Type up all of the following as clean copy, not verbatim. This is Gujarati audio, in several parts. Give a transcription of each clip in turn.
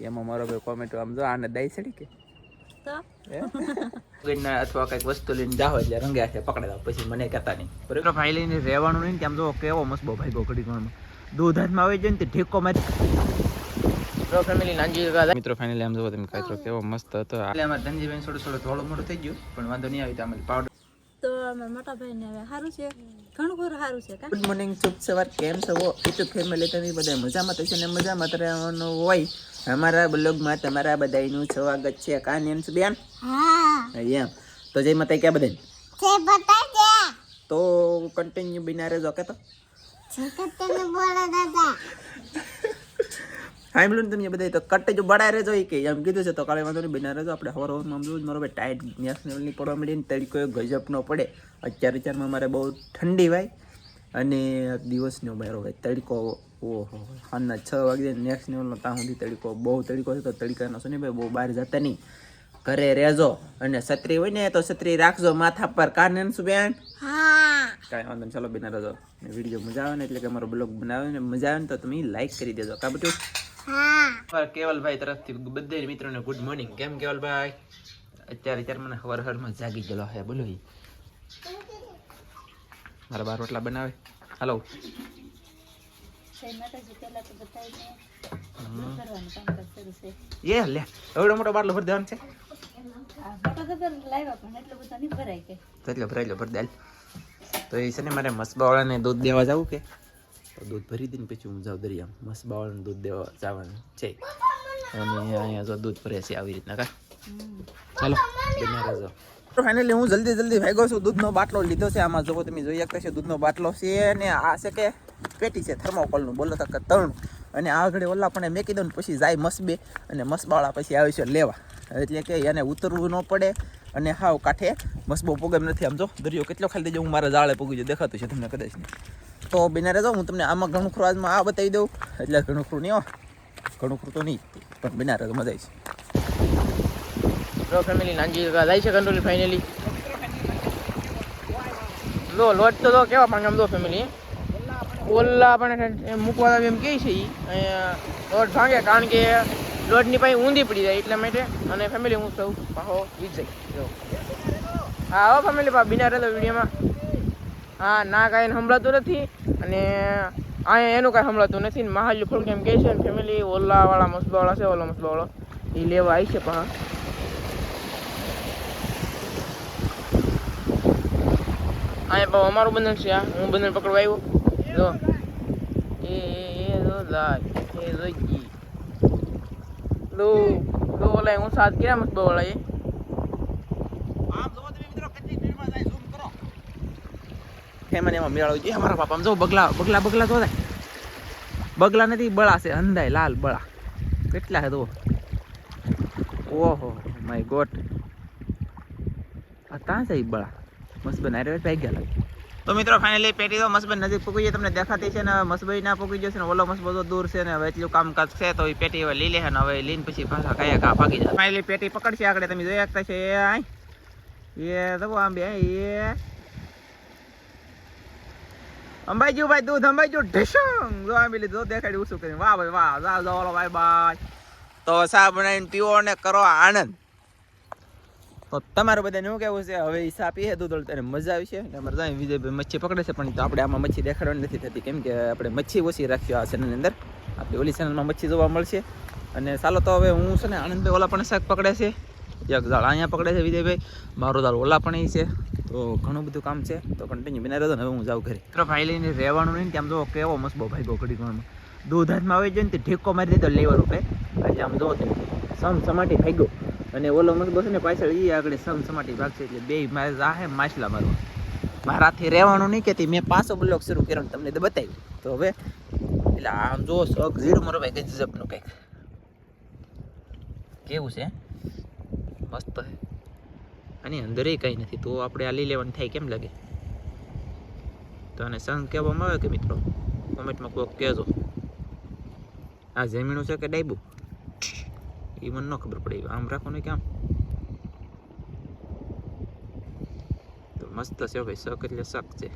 એમાં મારો ભાઈ કોમેન્ટ આમ જો આને દઈ સડી કે તો અથવા કઈક વસ્તુ લઈને જાઓ એટલે રંગે હાથે પકડે પછી મને કહેતા નહીં બરાબર ભાઈ લઈને રહેવાનું નહીં આમ જો કેવો મસ્ત ભાઈ ઘડી દૂધ હાથમાં આવી જાય ને તે ઠેકો મારી ફેમિલી નાનજી મિત્રો ફાઇનલી આમ જો તમે કાચરો કેવો મસ્ત હતો એટલે અમારે ધનજીભાઈ થોડું મોડું થઈ ગયું પણ વાંધો નહીં આવી તો અમારી પાવડર તો અમારા મોટા ભાઈને હવે સારું છે ઘણું ખરું સારું છે ગુડ મોર્નિંગ શુભ સવાર કેમ છો યુટ્યુબ ફેમિલી તમે બધા મજામાં થશે ને મજામાં રહેવાનું હોય અમારા બ્લોગમાં તમારા બધાનું સ્વાગત છે કાન એમ છે બેન એમ તો જય માતા ક્યાં બધા તો કન્ટિન્યુ બિના રહેજો કે તો સાંભળ્યું ને તમે બધા તો કટ્ટે જો બડા રહેજો કે એમ કીધું છે તો કાલે વાંધો નહીં બિના રહેજો આપણે હવાર હવારમાં જોયું મારો ભાઈ ટાઈટ નેશનલની પડવા મળી ને તડકો ગજબનો પડે અત્યારમાં મારે બહુ ઠંડી ભાઈ અને દિવસનો મારો ભાઈ તડકો ઓહો સાંજના 6 વાગે નેક્સ્ટ લેવલનો ત્યાં સુધી તડકો બહુ તડકો છે તો તડકાનો છે ને ભાઈ બહુ બહાર જતા નહીં ઘરે રહેજો અને છત્રી હોય ને તો છત્રી રાખજો માથા પર કાન શું બેન કાંઈ વાંધો નહીં ચાલો બિના રહેજો વિડીયો મજા આવે ને એટલે કે અમારો બ્લોગ બનાવે ને મજા આવે ને તો તમે લાઈક કરી દેજો કા બધું કેવલભાઈ તરફથી બધા મિત્રોને ગુડ મોર્નિંગ કેમ કેવલભાઈ અત્યારે મને હવારમાં જાગી ગયેલો હે બોલો મારા બાર રોટલા બનાવે હાલો એ લે એવડો મોટો બાટલો ભરી દેવાનો છે એટલો ભરાયેલો ભરી દે તો એ છે ને મારે મસબાવાળાને દૂધ દેવા જવું કે તો દૂધ ભરી દઈને પછી હું જાઉં દરિયામાં મસબાવાળાને દૂધ દેવા જવાનું છે અને અહીંયા જો દૂધ ભરે છે આવી રીતના કા ચાલો બિના રહેજો ફાઇનલી હું જલ્દી ભાગ્યો છું દૂધનો બાટલો લીધો છે આમાં જો તમે જોઈ શકતા છો દૂધનો બાટલો છે અને આ છે કે પેટી છે થર્મોકોલનું બોલો તો ત્રણ અને આગળ ઓલા પણ મેકી દઉં ને પછી જાય મસબે અને મસબાવાળા પછી આવે છે લેવા એટલે કે એને ઉતરવું ન પડે અને હાવ કાંઠે મસબો પ્રોગ્રામ નથી આમ જો દરિયો કેટલો ખાલી દેજો હું મારા જાળે પગી દેખાતું છે તમને કદાચ તો બિના રહેજો હું તમને આમાં ઘણું ખરું આજમાં આ બતાવી દઉં એટલે ઘણું ખરું નહીં ઘણું ખરું તો નહીં પણ બિના રહેજો મજા આવી છે ફેમિલી નાનજી જાય છે કંટ્રોલ ફાઇનલી લો લોટ તો કેવા પણ આમ દો ફેમિલી ઓલા પણ મૂકવા એમ કહે છે અહીંયા લોટ ભાંગે કારણ કે લોટની પાસે ઊંધી પડી જાય એટલા માટે અને ફેમિલી હું સૌ પાહો વિજય જો હા હો ફેમિલી પા બિના રહેલો વિડીયોમાં હા ના કાંઈ સંભળાતું નથી અને અહીંયા એનું કાંઈ સંભળાતું નથી ને મહાજુ ફોડ કેમ કહે છે ને ફેમિલી ઓલાવાળા મસબાવાળા છે ઓલા મસબાવાળો એ લેવા આવી છે પણ અહીંયા બહુ અમારું બંધન છે આ હું બંધન પકડવા આવ્યો જો એ લાય એ જોઈ લો ઓલા હું સાથ કર્યા મસ્ત બવાળા એ મને એમાં મેળાવ જોઈએ અમારા પાપા જો બગલા તો થાય બગલા નથી બળા છે અંધાય લાલ બળા કેટલા છે તો ઓહો માય ગોડ આ ત્યાં છે બળા મસ્ત બનાવી ભાઈ ગયા લાગે તો મિત્રો ફાઇનલી પેટી તો મસબન નજીક પૂકી જાય તમને દેખાતી છે ને મસબઈ ના પૂકી જશે ને ઓલો મસબો તો દૂર છે ને હવે એટલું કામકાજ છે તો એ પેટી હવે લઈ લે ને હવે લઈને પછી પાછા કયા ઘા ભાગી જાય ફાઇનલી પેટી પકડશે આગળ તમે જોઈ શકતા છે એ તો આંબે એ અંબાઈજો ભાઈ દૂધ અંબાઈજો ઢેશંગ જો આંબી લીધો દેખાડી ઉસું કરીને વાહ ભાઈ વાહ જાઓ જાઓ ઓલો ભાઈ બાય તો સા બનાવીને પીવો ને કરો આનંદ તો તમારું બધાને શું કહેવું છે હવે હિસાબ એ દૂધ તને મજા આવી છે ને અમારે ત્યાં વિજયભાઈ મચ્છી પકડે છે પણ તો આપણે આમાં મચ્છી દેખાડવાની નથી થતી કેમ કે આપણે મચ્છી ઓછી રાખીએ આ ચેનલની અંદર આપણી ઓલી ચેનલમાં મચ્છી જોવા મળશે અને ચાલો તો હવે હું છે ને આનંદભાઈ ઓલા પણ શાક પકડે છે એક જાળ અહીંયા પકડે છે વિજયભાઈ મારો દાળ ઓલા પણ છે તો ઘણું બધું કામ છે તો કન્ટિન્યુ બિના રહેતો ને હવે હું જાઉં ઘરે મિત્રો ભાઈ લઈને રહેવાનું નહીં આમ જો કેવો મસ્ત ભાઈ ઘડી ગણમાં દૂધ હાથમાં આવી જાય ને તે ઢેકો મારી દીધો લેવર રૂપે એટલે આમ જો સમાટી ખાઈ ગયો અને ઓલો મસ્ત બસ ને પાછળ એ આગળ સમાટી ભાગશે એટલે બે મારે જાહે માછલા મારવા મારાથી રહેવાનું નહીં કે મેં પાછો બ્લોગ શરૂ કર્યો તમને તો બતાવ્યું તો હવે એટલે આમ જો શોખ ઝીરો મારો ભાઈ ગજબનું કંઈક કેવું છે મસ્ત છે આની અંદર એ કંઈ નથી તો આપણે આ લઈ લેવાનું થાય કેમ લાગે તો આને સંગ કહેવામાં આવે કે મિત્રો કોમેન્ટમાં કોઈક કહેજો આ જમીનું છે કે ડાયબું એ મને ન ખબર પડે આમ રાખો ને કે આમ તો મસ્ત છે ભાઈ શક એટલે શક છે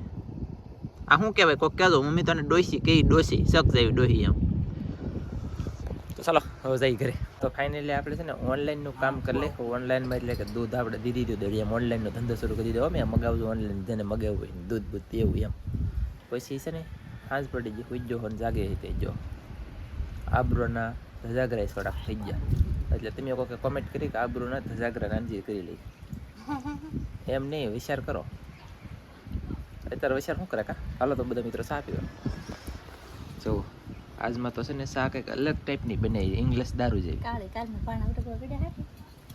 આ શું કહેવાય કોઈક કહેજો મમ્મી તને ડોસી કઈ ડોસી શક જેવી ડોસી આમ તો ચાલો હવે જઈ ઘરે તો ફાઇનલી આપણે છે ને ઓનલાઈનનું કામ કરી લે. ઓનલાઈનમાં એટલે કે દૂધ આપણે દીધી દીધું એમ ઓનલાઈનનો ધંધો શરૂ કરી દીધો. મેં મગાવજો ઓનલાઈન જેને મગાવવું હોય દૂધ બૂધ એવું એમ. પછી છે ને સાંજ પડી ગઈ પૂજ્યો હોય જાગે તે જો આબરોના ધજાગરા થોડાક થઈ ગયા. એટલે તમે કોઈ કોમેન્ટ કરી કે આબરોના ધજાગરા રાંજી કરી લઈ એમ નહીં વિચાર કરો. અત્યારે વિચાર શું કરે કા. હાલો તો બધા મિત્રો ચા પીવા. જો આજમાં તો છે ને ચા કંઈક અલગ ટાઈપની બનાવી ઇંગ્લિશ દારૂ જેવી.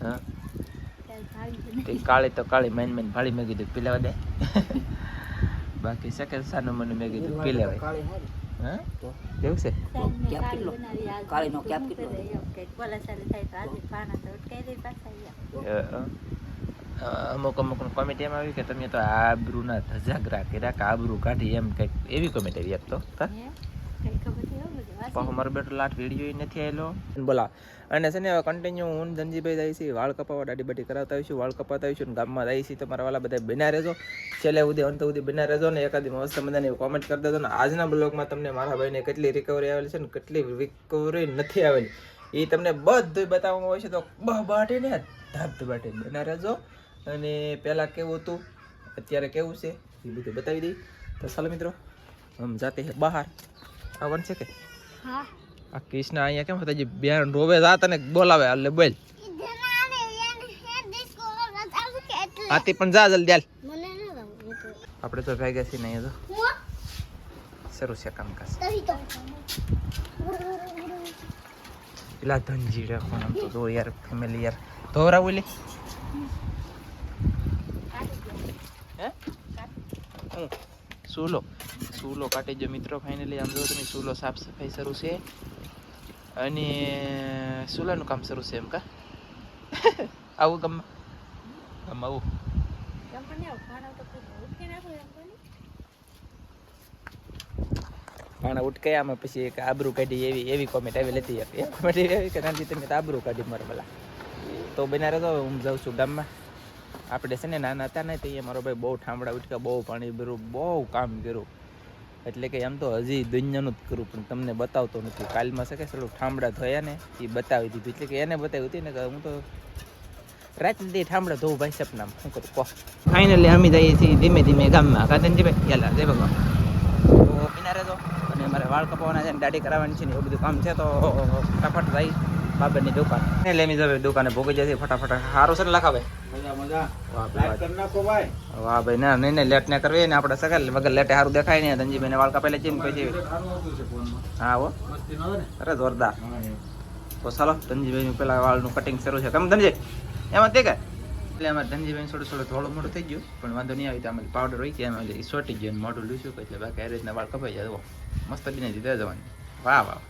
હા કંઈક કાળી તો કાળી માઇન માઇન ભાળી મેં કીધું પી લેવા દે. બાકી શકે સાનું મને મેં કીધું પી લેવાય. હા કેવું છે અમુક અમુક કોમેન્ટ એમ આવી કે તમે તો આબરૂના ધજાગરા કર્યા કે આબરૂ કાઢી એમ કંઈક એવી કોમેન્ટ આવી એક તો મારો બેટો લાટ વિડીયો નથી આવેલો બોલા. અને છે ને હવે કન્ટિન્યુ હું ધનજીભાઈ જાય છે વાળ કપાવવા દાઢી બાટી કરાવતા આવીશું વાળ કપાવતા આવીશું ગામમાં જાય છે. તમારા વાલા બધા બના રહેજો છેલ્લે સુધી અંત સુધી બના રહેજો ને એકાદી મસ્ત બધાને કોમેન્ટ કરી દેજો. ને આજના બ્લોગમાં તમને મારા ભાઈને કેટલી રિકવરી આવેલી છે ને કેટલી રિકવરી નથી આવેલી એ તમને બધું બતાવવામાં હોય છે. તો બાટે ને ધાબ બાટે બના રહેજો. અને પહેલાં કેવું હતું અત્યારે કેવું છે એ બધું બતાવી દઈ. તો ચાલો મિત્રો હમ જાતે હે બહાર આવવાનું છે કે આ કૃષ્ણ અહીંયા કેમ હતા જે બેન રોવે જાત અને બોલાવે એટલે બોલ આતી પણ જા જલ્દી હાલ. આપણે તો ભેગા છીએ નહીં તો શરૂ છે કામકાજ. પેલા ધનજી રાખવાનું આમ તો જો યાર ફેમિલી યાર ધોરા બોલી સૂલો કાઢી જો મિત્રો. ફાઇનલી આમ જો તમે સૂલો સાફ સફાઈ શરૂ છે અને સૂલાનું કામ શરૂ છે એમ કા આવું ગામમાં આવું પાણા ઉઠકાય આમાં પછી એક આબરૂ કાઢી એવી કોમેન્ટ આવી લેતી હતી. કોમેન્ટ એવી કે નાનજી તમે તો આબરૂ કાઢી મારે પેલા તો બના રહેતો. હું જાઉં છું ગામમાં. આપણે છે ને નાના હતા ને તો અહીંયા મારો ભાઈ બહુ ઠામડા ઉઠકા બહુ પાણી ભર્યું બહુ કામ કર્યું. એટલે કે એમ તો હજી દુનિયાનું જ કરું પણ તમને બતાવતો નથી. કાલમાં છે કે થોડું ઠામડા ધોયા ને એ બતાવી દીધું. એટલે કે એને બતાવી હતી ને કે હું તો રાતની ઠામડા ધોવું ભાઈ સપનામાં શું કરું કહો. ફાઇનલી અમે જઈએ છીએ ધીમે ધીમે ગામમાં કાતનજીભાઈ યાલા જય ભગવાન. તો પીના રહેજો અને અમારે વાળ કપાવવાના છે ને દાઢી કરાવવાની છે ને એવું બધું કામ છે. તો ફટાફટ જાય બાબરની દુકાન એટલે એમ જવે દુકાને ભોગી જશે ફટાફટ. સારું છે ને લખાવે વાહ ભાઈ ના નહીં લેટ ના કરવી ને આપણે સગા વગર લેટે સારું દેખાય ને. ધનજીભાઈ વાળ કપાયેલા છે ને પછી હા હો અરે જોરદાર. તો ચાલો ધનજીભાઈ નું પેલા વાળનું કટિંગ શરૂ છે. કેમ ધનજી એમાં તે કે એટલે અમારે ધનજીભાઈ થોડું થોડું મોડું થઈ ગયું પણ વાંધો નહીં આવી. તો અમારી પાવડર હોય છે એમાં એ સોટી ગયું મોઢું લૂસ્યું એટલે બાકી આ રીતના વાળ કપાઈ જાય. મસ્ત બની દીધા જવાની. વાહ વાહ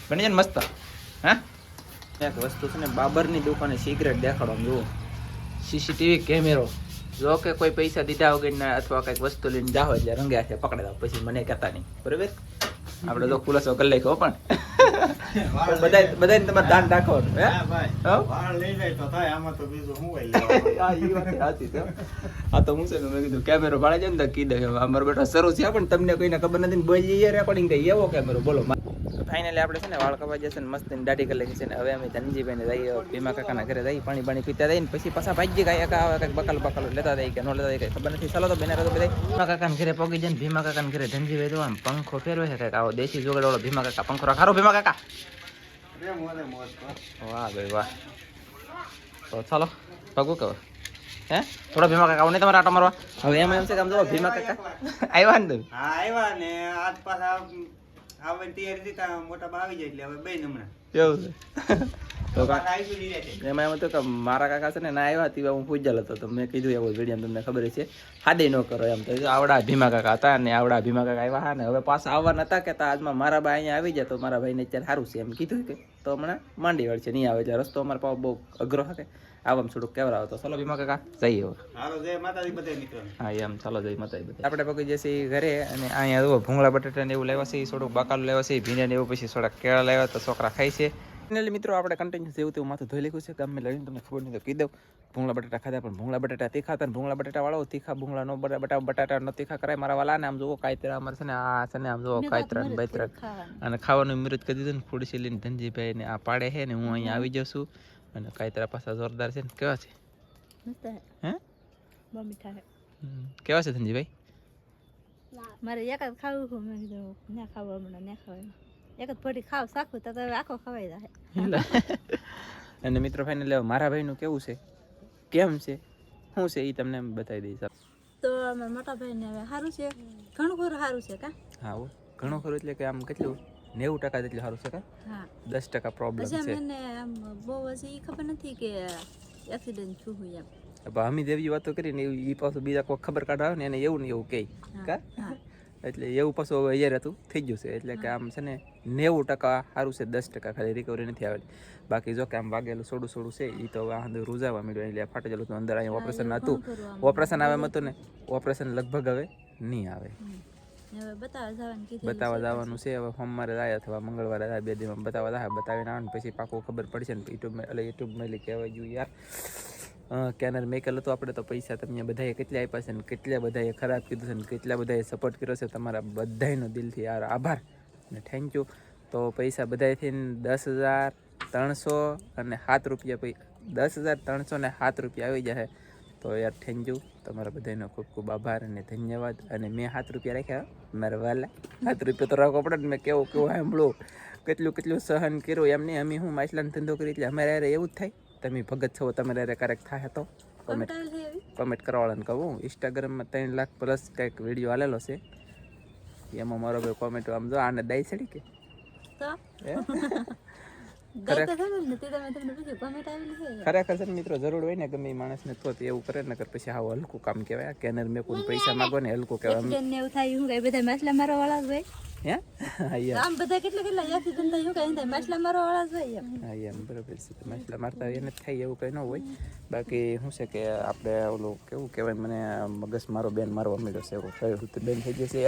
બની જાય ને મસ્ત. હા એક વસ્તુ છે ને બાબરની દુકાને સિગરેટ દેખાડવાનું જુઓ સીસીટીવી કેમેરો જો કે કોઈ પૈસા દીધા વગરના અથવા કંઈક વસ્તુ લઈને જાઓ એટલે રંગે હાથે પકડી દો પછી મને કહેતા નહીં બરાબર. આપણે તો ખુલાસો કરી લખ્યો પણ બધાને તમારે ધ્યાન રાખવાનું હા તો હું છે મેં કીધું કેમેરો ભાડે છે ને તો કીધું અમારો બેઠો શરૂ છે પણ તમને કોઈને ખબર નથી બોલી રેકોર્ડિંગ થઈ એવો કેમેરો બોલો. ફાઇનલી આપણે છે ને વાળ કપાઈ જશે ને મસ્ત દાઢી કરી લખી છે ને હવે અમે ધનજીભાઈને જઈએ ભીમા કાકાના ઘરે જઈ પાણી પીતા જઈએ ને પછી પાછા ભાજી કંઈક બકાલો લેતા જાય કે ન લેતા જાય કંઈ ખબર નથી. ચાલો તો બેના તો બધા ભીમા કાકાના ઘરે પગી જાય ને ભીમા કાકાના ઘરે ધનજીભાઈ તો આમ પંખો ફેરવે છે કંઈક આવો દેશી જોગડવાળો ભીમા કાકા પંખો રાખારો ભીમા કાકા વાહ ભાઈ વાહ. તો ચાલો પગું કહો હે થોડા ભીમા કાકા આવો નહીં તમારે આટો મારવા. હવે એમ છે કે આમ જો ભીમા કાકા આવ્યા ને તમે આવ્યા ને આજ પાછા આવે તૈયારી દીધા મોટા આવી જાય એટલે હવે બે નમણા કેવું છે. તો એમાં એમ હતું કે મારા કાકા છે ને ના આવ્યા હતી હું પૂજલ હતો તો મેં કીધું એવું વિડીયો તમને ખબર છે હાદે ન કરો એમ. તો આવડા ભીમા કાકા હતા ને આવડા ભીમા કાકા આવ્યા હા ને હવે પાછા આવવાના હતા કે આજમાં મારા ભાઈ અહીંયા આવી જાય તો મારા ભાઈને અત્યારે સારું છે એમ કીધું કે તો હમણાં માંડી વળ છે નહીં આવે એટલે રસ્તો અમારા પાસે બહુ અઘરો હકે આવવામાં થોડુંક કેવરાવ તો ચાલો ભીમા કાકા જઈએ હવે. હા એમ ચાલો જઈ માતાજી બધા આપણે પકી જશે ઘરે. અને અહીંયા જુઓ ભૂંગળા બટાટા ને એવું લેવા છે થોડુંક બકાલું લેવા છે ભીંડા ને એવું પછી થોડાક કેળા લેવા તો છોકરા ખાય છે ફાઇનલી મિત્રો આપણે કન્ટિન્યુ જેવું તેવું માથું ધોઈ લીધું છે ગામમાં લઈને તમને ખબર નહીં તો કહી દઉં ભૂંગળા બટાટા ખાધા પણ ભૂંગળા બટાટા તીખા હતા ભૂંગળા બટાટા વાળો તીખા ભૂંગળા નો બટાટા નો તીખા કરાય મારા વાલા ને આમ જુઓ કાયતરા અમારે છે ને આ છે ને આમ જુઓ કાયતરા ને બાયતરા અને ખાવાનું મૃત કરી દીધું ને ખુરશી લઈને ધનજીભાઈ ને આ પાડે છે ને હું અહીંયા આવી જાઉં છું અને કાયતરા પાછા જોરદાર છે ને કેવા છે હે બહુ મીઠા છે કેવા છે ધનજીભાઈ મારે એક જ ખાવું છું મેં કીધું ના ખાવું હમણાં ના ખવાય એક જ ફોડી ખાવ સાખું તો આખો ખવાઈ જાય અને મિત્રો ફાઇનલ મારા ભાઈનું કેવું છે કેમ છે શું છે એ તમને બતાવી દઈશ તો અમારા મોટા ભાઈને હવે સારું છે ઘણું ખરું સારું છે કા હા ઘણું ખરું એટલે કે આમ કેટલું 90% જેટલું સારું છે કા હા 10% પ્રોબ્લેમ પછી છે મને આમ બહુ હજી ખબર નથી કે એક્સિડન્ટ થયું હોય એમ અમે જેવી વાતો કરીને એ પાછું બીજા કોઈ ખબર કાઢવા આવે ને એને એવું ને એવું કહે કા એટલે એવું પાછું હવે યાર હતું થઈ ગયું છે એટલે કે આમ છે ને 90% સારું છે 10% ખાલી રિકવરી નથી આવેલી બાકી જો કે આમ વાગેલું સોડું છે એ તો હવે અંદર રૂજાવા મળ્યું એટલે ફાટી ગયેલું અંદર અહીંયા ઓપરેશન હતું ઓપરેશન આવે હતું ને ઓપરેશન લગભગ હવે નહીં આવે હવે બતાવવા જવાનું છે હવે સોમવારે જાય અથવા મંગળવારે જાય 2 દિવસમાં બતાવવા જાય બતાવીને આવે ને પછી પાકું ખબર પડશે ને યુટ્યુબમાં કહેવાય ગયું યાર કેનર મેકલ હતું આપણે તો પૈસા તમને બધાએ કેટલા આપ્યા છે ને કેટલા બધાએ ખરાબ કીધું છે ને કેટલા બધાએ સપોર્ટ કર્યો છે તમારા બધાનો દિલથી યાર આભાર અને થેન્ક યુ તો પૈસા બધાથી 10,307 રૂપિયા 10,307 રૂપિયા આવી જાય તો યાર થેન્ક યુ તમારા બધાનો ખૂબ ખૂબ આભાર અને ધન્યવાદ અને મેં 7 રૂપિયા રાખ્યા મારા વાલા 7 રૂપિયા તો રાખવો પડે ને મેં કેવું સાંભળું કેટલું સહન કર્યું એમ નહીં અમે હું માછલાનો ધંધો કરી એટલે અમારે યાર એવું જ થાય તમે ભગત છો તમારે યાર ક્યારેક થાય તો કમેન્ટ કરવાવાળાને કહું ઇન્સ્ટાગ્રામમાં 3 લાખ પ્લસ કંઈક વિડીયો આલેલો છે એમાં મારો ભાઈ કોમેન્ટ આમ જો આને દાઈ ચડી કે ખરેખર છે મિત્રો જરૂર હોય ને ગમે એ માણસને તો એવું કરે ને પછી આવું હલકું કામ કહેવાય કેનર મેં કોઈ પૈસા માંગો ને હલકું કહેવાય બધા માછલા મારવા વાળા હોય હે આમ બધા કેટલા એક્સિડન્ટ થાય કઈ થાય માછલા મારવા વાળા હોય હા એમ બરાબર છે માછલા મારતા એને થાય એવું કંઈ ન હોય બાકી શું છે કે આપણે ઓલું કેવું કહેવાય મને મગજ મારો બેન મારવા મળ્યો છે એવું થયું બેન થઈ જશે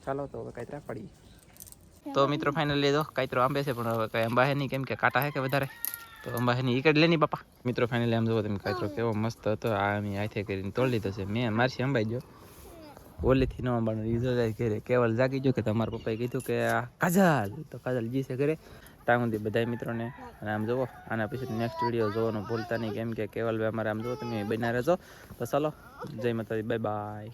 ચાલો તો હવે કાંઈ પડી તો મિત્રો ફાઇનલી જો કાંઈ આંબે છે પણ હવે કઈ અંબા હે નહીં કેમ કે કાંટા હે કે વધારે તો અંબા હે નહીં ઈકડ લેની બાપા મિત્રો ફાઇનલી આમ જોવો તમે કાંઈ કેવો મસ્ત હતો આ અમે હાથે કરીને તોડી લીધો છે મેં મારથી અંબાઈ ગયો ઓલીથી ન અંબાનો રીઝો જાય ઘરે કેવલ જાગી ગયો કે તમારા પપ્પાએ કીધું કે આ કાજલ તો કાજલ જી છે ઘરે ત્યાં સુધી બધા મિત્રોને અને આમ જુઓ આના પછી નેક્સ્ટ વિડીયો જોવાનું ભૂલતા નહીં કેમ કે કેવલભાઈ અમારે આમ જુઓ તમે બન્યા રહેજો તો ચાલો જય માતાજી બાય બાય